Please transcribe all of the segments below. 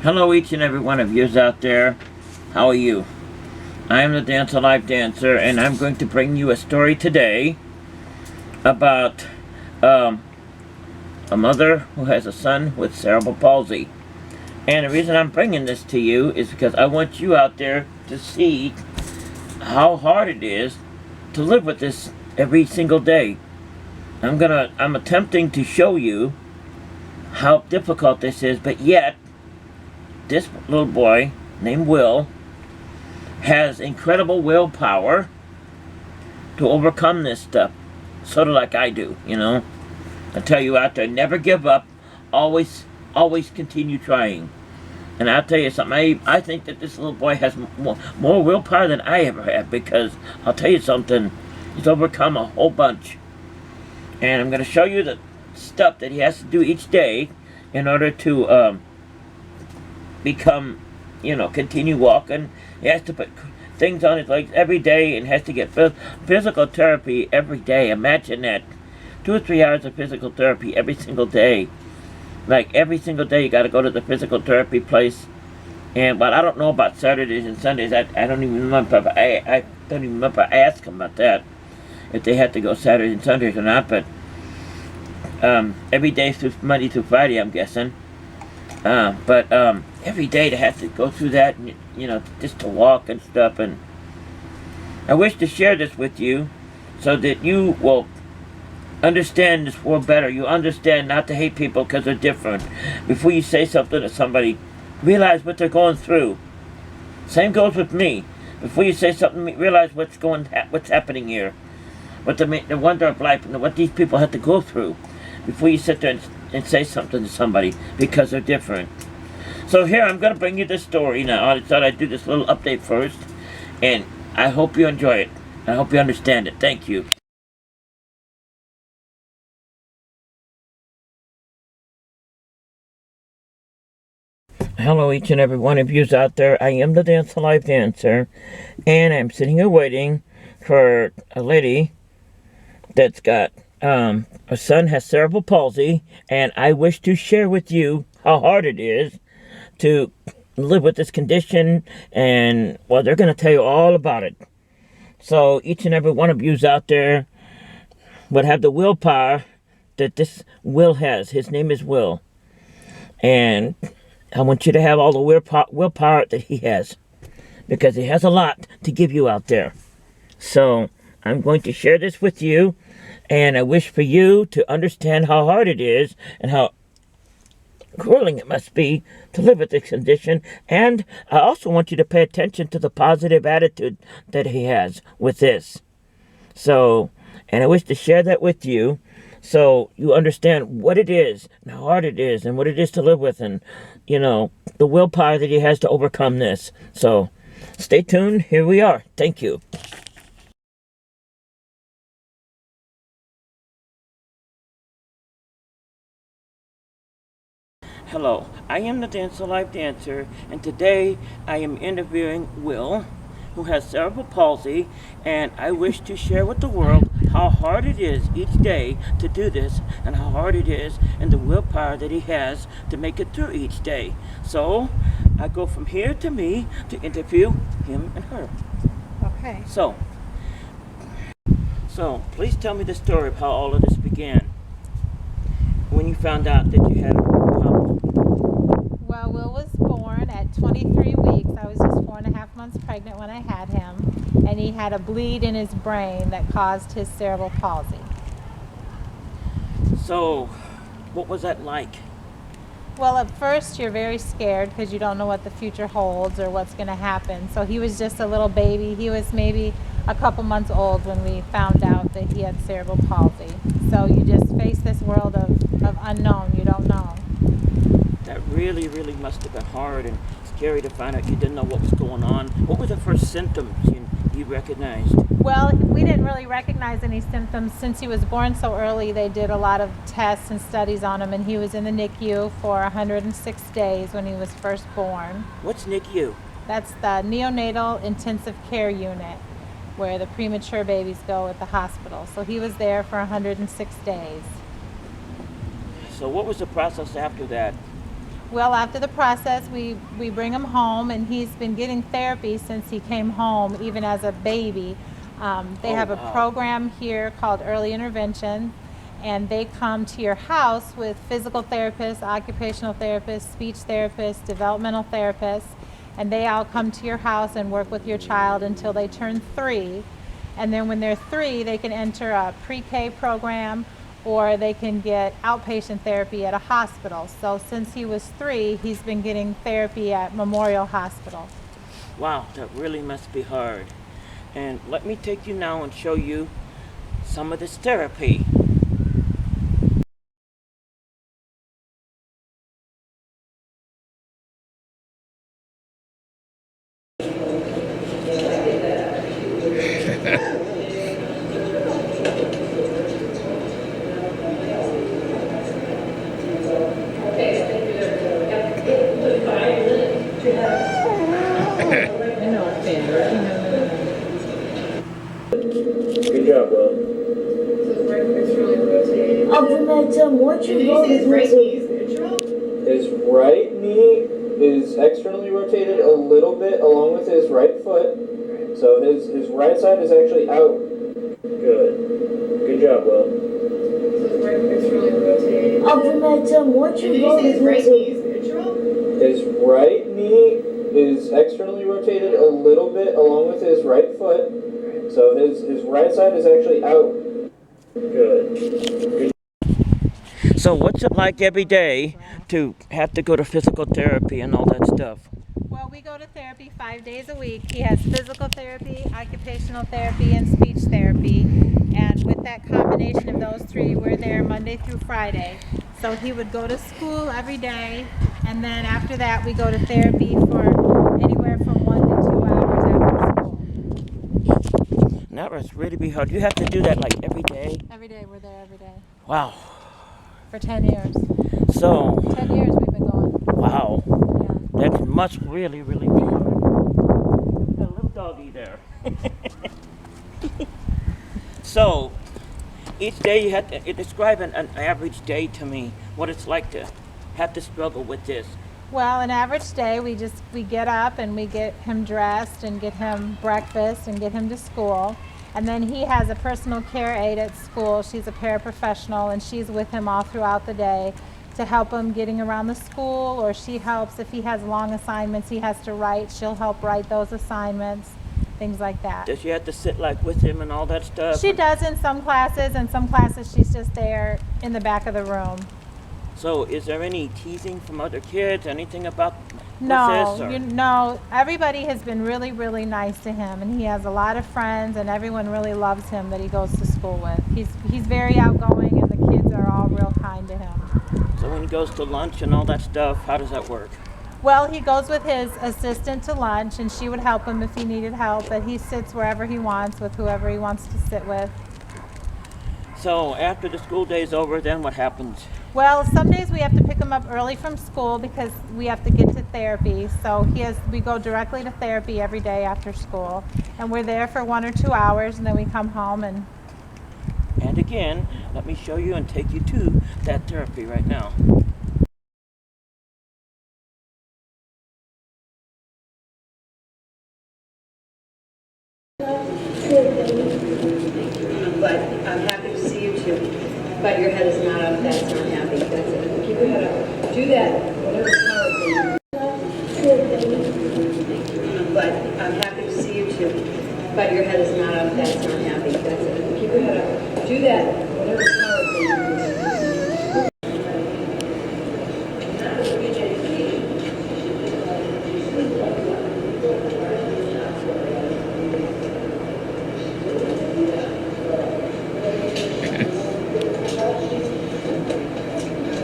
Hello each and every one of yous out there. How are you? I am the Dance Alive Dancer, and I'm going to bring you a story today about a mother who has a son with cerebral palsy. And the reason I'm bringing this to you is because I want you out there to see how hard it is to live with this every single day. I'm attempting to show you how difficult this is, but yet this little boy named Will has incredible willpower to overcome this stuff, sort of like I do, you know. I tell you out there, never give up, always continue trying. And I'll tell you something, I think that this little boy has more willpower than I ever had, because I'll tell you something, he's overcome a whole bunch. And I'm going to show you the stuff that he has to do each day in order to become, continue walking. He has to put things on his legs every day and has to get physical therapy every day. Imagine that. 2 or 3 hours of physical therapy every single day. Like every single day you got to go to the physical therapy place. But I don't know about Saturdays and Sundays. I don't even remember. I don't even remember asking about that, if they had to go Saturdays and Sundays or not. But every day through Monday through Friday, I'm guessing. But every day to have to go through that, and, just to walk and stuff. And I wish to share this with you so that you will understand this world better. You understand not to hate people because they're different. Before you say something to somebody, realize what they're going through. Same goes with me. Before you say something, realize what's happening here, what the wonder of life, and what these people have to go through before you sit there and say something to somebody, because they're different. So here, I'm going to bring you this story now. I thought I'd do this little update first, and I hope you enjoy it. I hope you understand it. Thank you. Hello each and every one of yous out there. I am the Dance Alive Dancer, and I'm sitting here waiting for a lady that's got a son has cerebral palsy, and I wish to share with you how hard it is to live with this condition, and well, they're going to tell you all about it. So each and every one of yous out there would have the willpower that this Will has. His name is Will, and I want you to have all the willpower that he has, because he has a lot to give you out there. So I'm going to share this with you, and I wish for you to understand how hard it is and how grueling it must be to live with this condition. And I also want you to pay attention to the positive attitude that he has with this. So, and I wish to share that with you so you understand what it is and how hard it is and what it is to live with, and, the willpower that he has to overcome this. So stay tuned. Here we are. Thank you. Hello, I am the Dance Alive Dancer, and today I am interviewing Will, who has cerebral palsy, and I wish to share with the world how hard it is each day to do this, and how hard it is, and the willpower that he has to make it through each day. So I go from here to me to interview him and her. Okay. So please tell me the story of how all of this began, when you found out that you had a problem. Well, Will was born at 23 weeks. I was just 4.5 months pregnant when I had him, and he had a bleed in his brain that caused his cerebral palsy. So, what was that like? Well, at first you're very scared because you don't know what the future holds or what's going to happen. So he was just a little baby. He was maybe a couple months old when we found out that he had cerebral palsy. So you just face this world of unknown. You don't know. That really, really must have been hard and scary to find out you didn't know what was going on. What were the first symptoms you recognized? Well, we didn't really recognize any symptoms since he was born so early. They did a lot of tests and studies on him, and he was in the NICU for 106 days when he was first born. What's NICU? That's the neonatal intensive care unit, where the premature babies go at the hospital. So he was there for 106 days. So what was the process after that? Well, after the process, we bring him home, and he's been getting therapy since he came home, even as a baby. They have a wow. program here called Early Intervention, and they come to your house with physical therapists, occupational therapists, speech therapists, developmental therapists, and they all come to your house and work with your child until they turn 3. And then when they're 3, they can enter a pre-K program, or they can get outpatient therapy at a hospital. So since he was 3, he's been getting therapy at Memorial Hospital. Wow, that really must be hard. And let me take you now and show you some of this therapy. Good job, Will. His right knee is externally rotated a little bit along with his right foot. So his right side is actually out. Good. Good job, Will. His right knee is externally rotated a little bit along with his right foot. So his right side is actually out. Good. So what's it like every day to have to go to physical therapy and all that stuff? Well, we go to therapy 5 days a week. He has physical therapy, occupational therapy, and speech therapy. And with that combination of those 3, we're there Monday through Friday. So he would go to school every day, and then after that we go to therapy for anywhere from 1 to 2 hours after school. That must really be hard. You have to do that like every day? Every day, we're there every day. Wow. For 10 years. So. 10 years we've been going. Wow. Yeah. That must really, really be hard. Look at a little doggy there. So, each day you have to describe an average day to me, what it's like to have to struggle with this. Well, an average day, we get up and we get him dressed and get him breakfast and get him to school. And then he has a personal care aide at school. She's a paraprofessional, and she's with him all throughout the day to help him getting around the school, or she helps if he has long assignments he has to write. She'll help write those assignments, things like that. Does she have to sit like with him and all that stuff? She does in some classes, and some classes she's just there in the back of the room. So is there any teasing from other kids, anything about No, this? no, everybody has been really, really nice to him, and he has a lot of friends, and everyone really loves him that he goes to school with. He's very outgoing, and the kids are all real kind to him. So when he goes to lunch and all that stuff, how does that work? Well, he goes with his assistant to lunch, and she would help him if he needed help, but he sits wherever he wants with whoever he wants to sit with. So after the school day is over, then what happens? Well, some days we have to pick him up early from school because we have to get to therapy. So we go directly to therapy every day after school, and we're there for 1 or 2 hours, and then we come home and. And again, let me show you and take you to that therapy right now. But I'm happy to see you too. But your head is not up, that's not happy. That's it. Keep your head up. Do that, whatever power But I'm happy to see you too. But your head is not up, that's not happy. That's it. Keep your head up. Do that, whatever power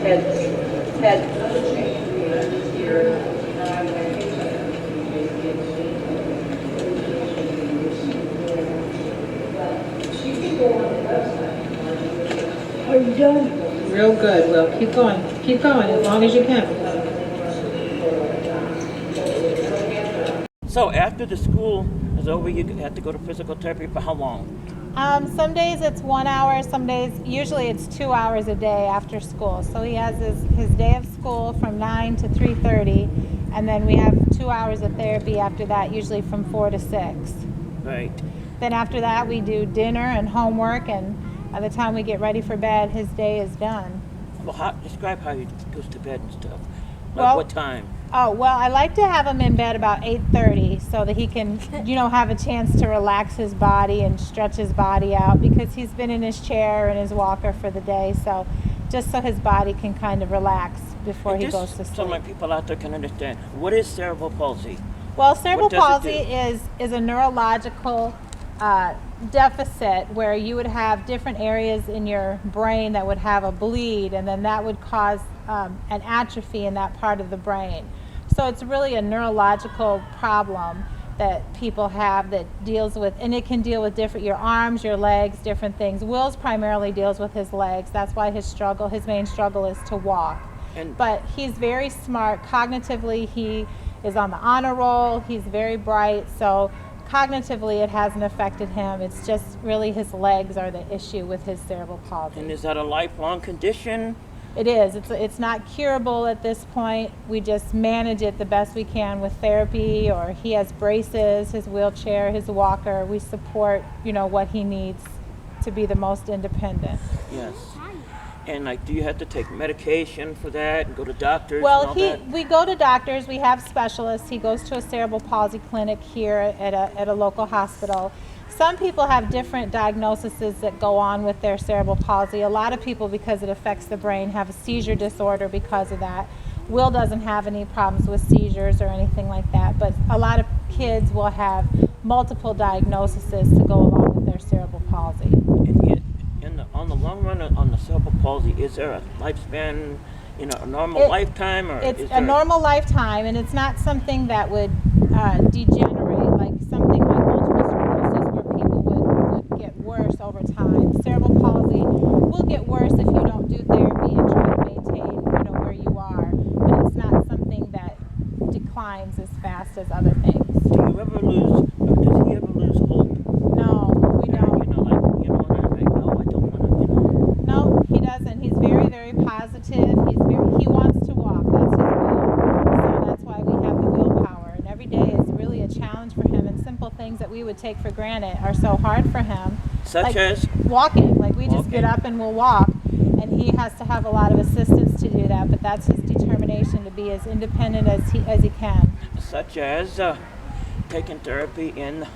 Head. Are you done? Real good, Will. Keep going. Keep going as long as you can. So after the school is over, you have to go to physical therapy for how long? Some days it's 1 hour, some days, usually it's 2 hours a day after school. So he has his day of school from 9 to 3:30, and then we have 2 hours of therapy after that, usually from 4 to 6. Right. Then after that we do dinner and homework, and by the time we get ready for bed, his day is done. Well, describe how he goes to bed and stuff. Like Well- what time? Oh, well, I like to have him in bed about 8:30 so that he can, have a chance to relax his body and stretch his body out, because he's been in his chair and his walker for the day. So just so his body can kind of relax before he goes to sleep. So my people out there can understand. What is cerebral palsy? Well, cerebral What does it palsy do? is a neurological deficit where you would have different areas in your brain that would have a bleed, and then that would cause an atrophy in that part of the brain. So it's really a neurological problem that people have that deals with, and it can deal with your arms, your legs, different things. Will's primarily deals with his legs. That's why his main struggle is to walk. But he's very smart. Cognitively, he is on the honor roll. He's very bright. So cognitively, it hasn't affected him. It's just really his legs are the issue with his cerebral palsy. And is that a lifelong condition? It is. It's not curable at this point. We just manage it the best we can with therapy, or he has braces, his wheelchair, his walker. We support, what he needs to be the most independent. Yes. And do you have to take medication for that and go to doctors and Well, all that? we go to doctors. We have specialists. He goes to a cerebral palsy clinic here at a local hospital. Some people have different diagnoses that go on with their cerebral palsy. A lot of people, because it affects the brain, have a seizure disorder because of that. Will doesn't have any problems with seizures or anything like that, but a lot of kids will have multiple diagnoses to go along with their cerebral palsy. And on the long run, on the cerebral palsy, is there a lifespan, a normal lifetime? Or It's is a normal lifetime, and it's not something that would degenerate, like something like multiple sclerosis where people would get worse over time. Cerebral palsy will get worse if you don't do therapy and try to maintain, where you are, but it's not something that declines as fast as other things. Do you ever lose, or does he ever lose hope? No, we don't. No, I don't want to, No, he doesn't. He's very, very positive. He wants to walk. That's his will. So that's why we have the willpower. And every day is really a challenge for him. And simple things that we would take for granted are so hard for him. Such as? Walking. Like we just Walking. get up and we'll walk. And he has to have a lot of assistance to do that. But that's his determination to be as independent as he can. Such as taking therapy in...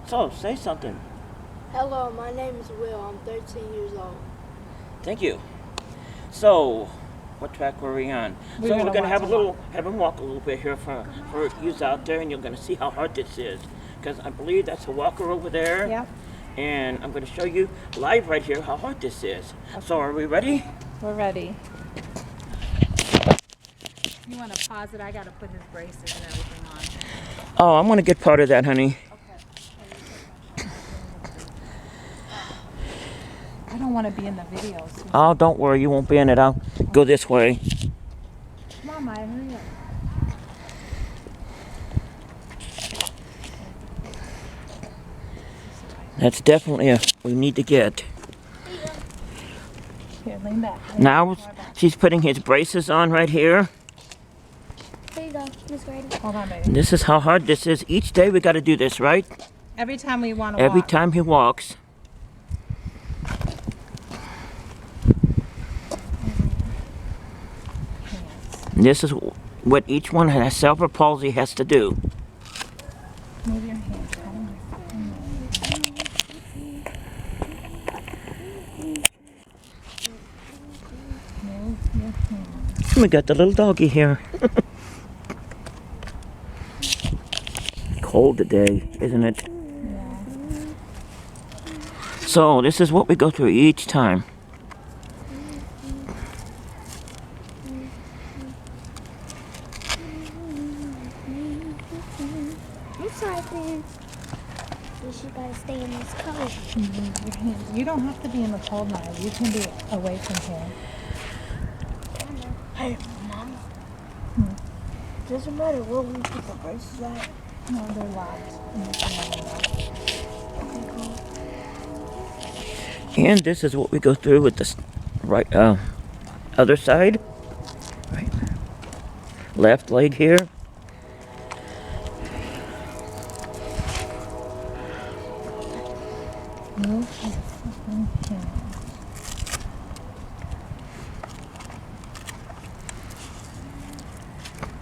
So, say something. Hello, my name is Will. I'm 13 years old. Thank you. So, what track were we on? We're We're gonna gonna have watch have him walk a little bit here for you out there, and you're gonna see how hard this is. Because I believe that's a walker over there. Yep. And I'm gonna show you live right here how hard this is. So, are we ready? We're ready. You want to pause it? I got to put his braces and everything on. Oh, I'm gonna get part of that, honey. I don't want to be in the video. Susan. Oh, don't worry, you won't be in it. I'll go this way. Come on, Maya, hurry up. That's definitely we need to get. Here, lean back. Now she's putting his braces on right here. Here you go, Miss Grady. Hold on, baby. And this is how hard this is. Each day we got to do this, right? Every time we want to Every walk. time he walks. This is what each one that has cerebral palsy has to do. Move your hands. We got the little doggy here. Cold today, isn't it? Yeah. So this is what we go through each time. I'm sorry, please. You should gotta stay in this cold. You don't have to be in the cold now. You can be away from here. Hey, Mom. Doesn't matter where we put the braces at. No, they're locked. And this is what we go through with the right other side. Right. Left leg here.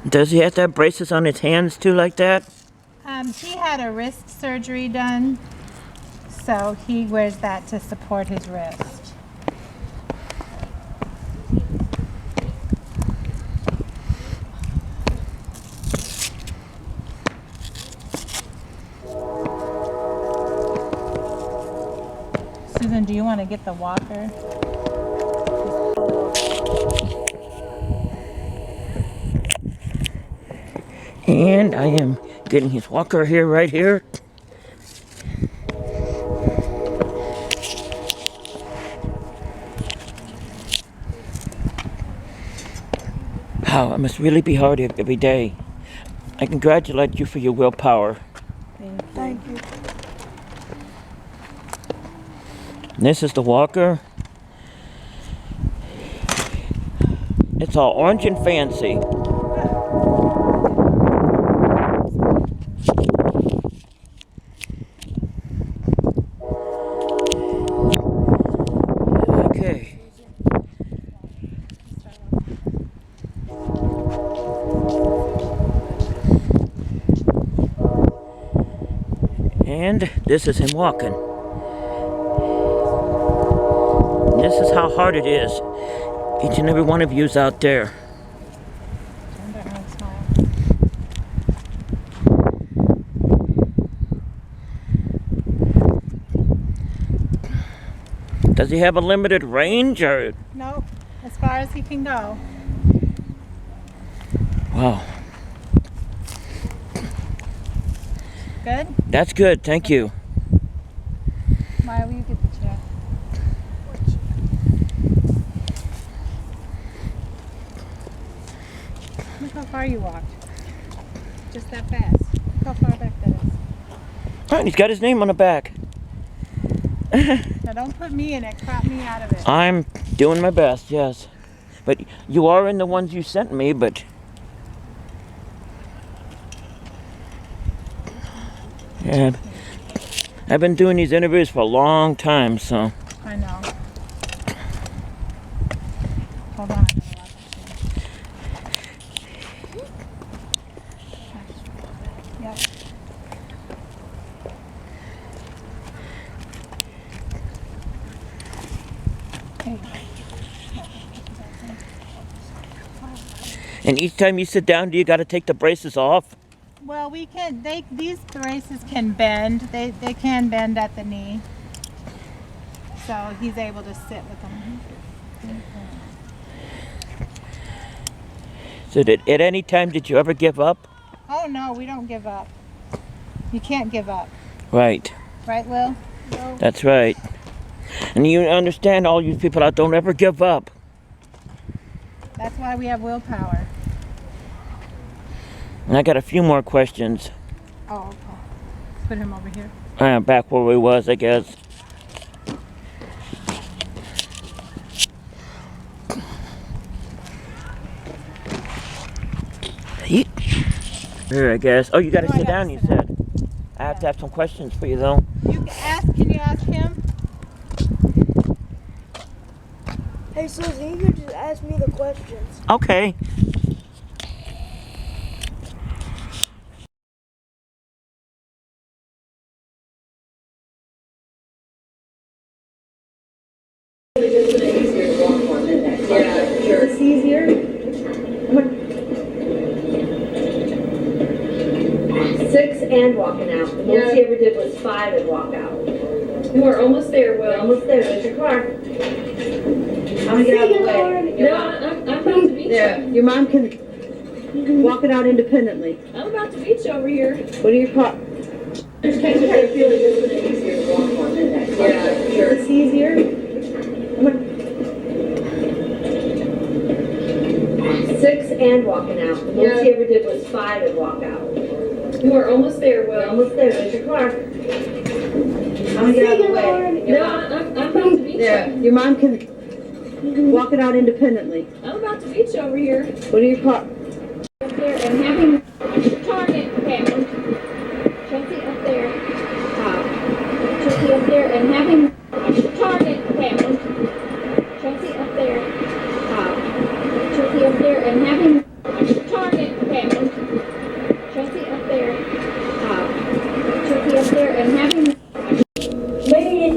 Does he have to have braces on his hands too like that? He had a wrist surgery done, so he wears that to support his wrist. Susan, do you want to get the walker? And I am getting his walker here, right here. Wow, it must really be hard every day. I congratulate you for your willpower. Thank you. And this is the walker. It's all orange and fancy. Okay. And this is him walking. And this is how hard it is. Each and every one of you's out there. Does he have a limited range or? Nope, as far as he can go. Wow. Good? That's good, thank you. Maya, will you get the chair? Look how far you walked. Just that fast. Look how far back that is. Oh, and he's got his name on the back. Now don't put me in it. Crop me out of it. I'm doing my best, yes. But you are in the ones you sent me, but... Yeah, I've been doing these interviews for a long time, so... I know. Hold on. Yep. And each time you sit down, do you got to take the braces off? Well, we can. These braces can bend. They can bend at the knee. So he's able to sit with them. So at any time, did you ever give up? Oh no, we don't give up. You can't give up, Right. right, Will? That's right. And you understand, all you people out, don't ever give up. That's why we have willpower. And I got a few more questions. Oh, okay. Put him over here. Back where we was, I guess. Here, I guess. Oh, you got to sit down, you said. I have to have some questions for you, though. Can you ask him? Hey, Susan, you could just ask me the questions. Okay. Is this easier? there, Will. Almost there. There's your car. I'm gonna get out of the way. No, I'm about to beach. There. Your mom can walk it out independently. I'm about to beach over here. What are your car? Just kind of feel like this is easier to walk on than that. Yeah, sure. Is this easier? Six and walking out. The most he ever did was 5 and walk out. You are almost there, Will. Almost there. There's your car. I'm gonna get out of the way. No, I'm about to beach. There. Your mom can walk it out independently. I'm about to beach over here. What are your car? There and having target found. Chelsea up there. Chelsea up there and having target found. Chelsea up there. Chelsea up there and having target found. Chelsea up there. Chelsea up there and having made it.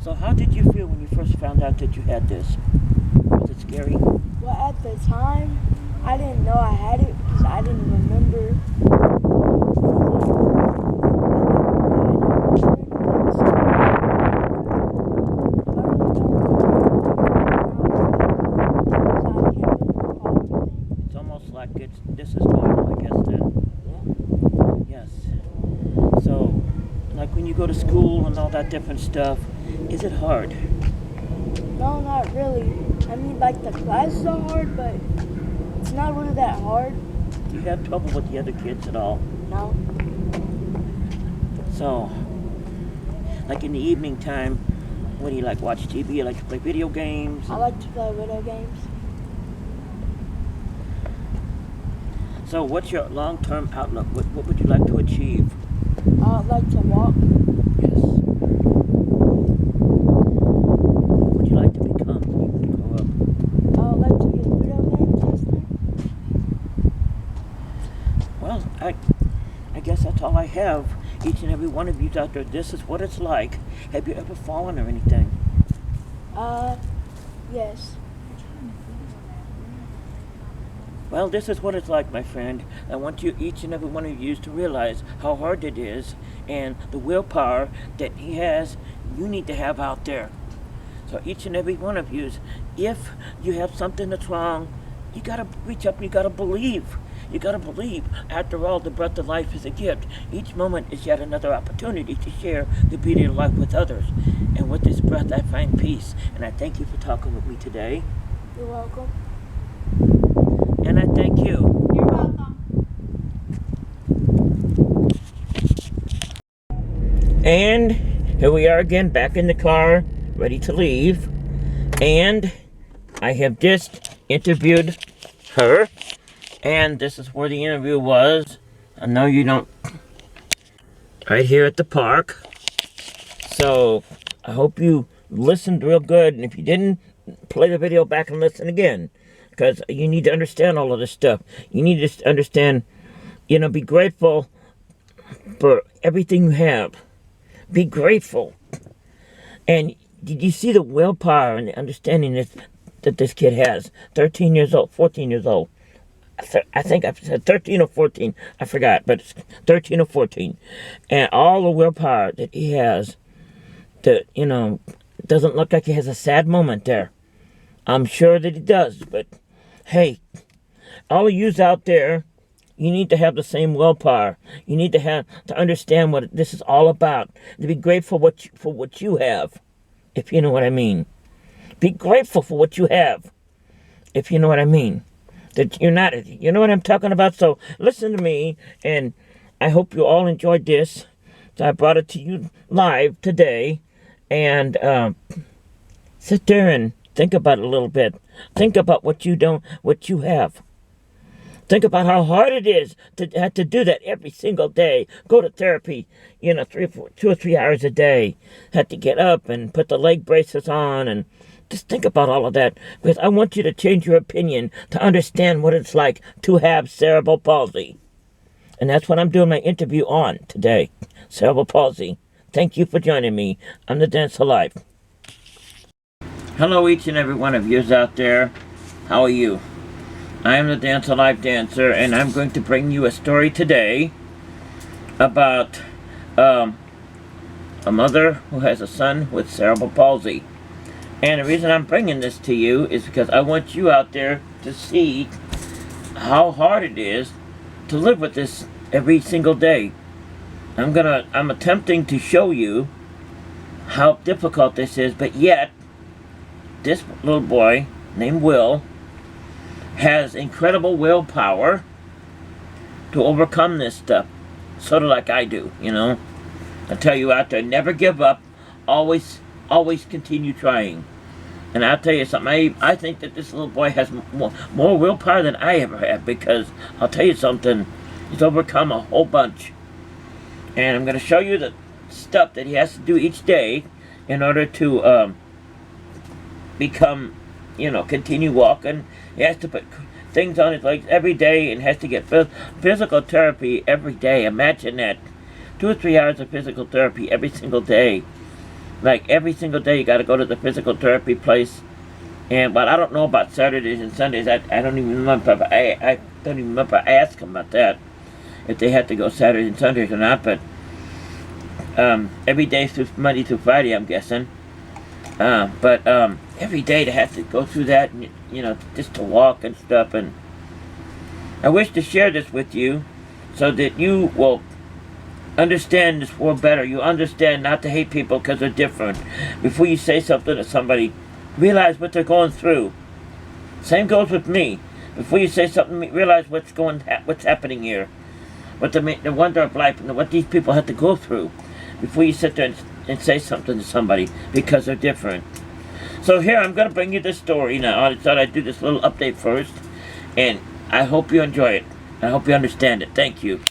So how did you feel when you first found out that you had this? Was it scary? Well, at the time, I didn't know I had it because I didn't remember. It's almost like this is normal, I guess, then. Yeah. Yes. So, like when you go to school and all that different stuff, is it hard? No, not really. I mean, like the classes are hard, but it's not really that hard. Do you have trouble with the other kids at all? No. So, like in the evening time, what do you like? Watch TV? You like to play video games? I like to play video games. So, what's your long-term outlook? What would you like to achieve? I like to walk. Yes. What would you like to become when you grow up? I would like to be a video game tester. Well, I guess that's all I have. Each and every one of you out there, this is what it's like. Have you ever fallen or anything? Yes. Well, this is what it's like, my friend. I want you, each and every one of you, to realize how hard it is and the willpower that he has, you need to have out there. So each and every one of you, if you have something that's wrong, you got to reach up and you got to believe. You got to believe. After all, the breath of life is a gift. Each moment is yet another opportunity to share the beauty of life with others. And with this breath, I find peace. And I thank you for talking with me today. You're welcome. And I thank you. You're welcome. And here we are again, back in the car, ready to leave. And I have just interviewed her. And this is where the interview was. I know you don't... Right here at the park. So, I hope you listened real good. And if you didn't, play the video back and listen again. Because you need to understand all of this stuff. You need to understand, be grateful for everything you have. Be grateful. And did you see the willpower and the understanding that this kid has? 13 years old, 14 years old. I think I said 13 or 14. I forgot, but it's 13 or 14. And all the willpower that he has it doesn't look like he has a sad moment there. I'm sure that he does, but hey, all of yous out there, you need to have the same willpower. You need to understand what this is all about. To be grateful for what you have, if you know what I mean. Be grateful for what you have, if you know what I mean. That you're not, you know what I'm talking about? So listen to me, and I hope you all enjoyed this. So I brought it to you live today, and sit there and think about it a little bit. Think about what you have. Think about how hard it is to have to do that every single day. Go to therapy, 2 or 3 hours a day. Have to get up and put the leg braces on, and just think about all of that. Because I want you to change your opinion to understand what it's like to have cerebral palsy. And that's what I'm doing my interview on today. Cerebral palsy. Thank you for joining me. I'm the Dancer Live. Hello, each and every one of yous out there. How are you? I am the Dancer Live Dancer, and I'm going to bring you a story today about a mother who has a son with cerebral palsy. And the reason I'm bringing this to you is because I want you out there to see how hard it is to live with this every single day. I'm attempting to show you how difficult this is, but yet this little boy named Will has incredible willpower to overcome this stuff, sort of like I do, I tell you out there, never give up, always continue trying. And I'll tell you something, I think that this little boy has more willpower than I ever have, because I'll tell you something, he's overcome a whole bunch. And I'm going to show you the stuff that he has to do each day in order to become, continue walking. He has to put things on his legs every day and has to get physical therapy every day. Imagine that. 2 or 3 hours of physical therapy every single day. Like every single day you got to go to the physical therapy place. But I don't know about Saturdays and Sundays. I don't even remember. I don't even remember asking about that, if they had to go Saturdays and Sundays or not. But every day through Monday through Friday, I'm guessing. But every day to have to go through that, and, just to walk and stuff. And I wish to share this with you so that you will understand this world better. You understand not to hate people because they're different. Before you say something to somebody, realize what they're going through. Same goes with me. Before you say something, realize what's happening here, what the wonder of life, and what these people have to go through before you sit there and say something to somebody, because they're different. So here, I'm going to bring you this story now. I thought I'd do this little update first, and I hope you enjoy it. I hope you understand it. Thank you.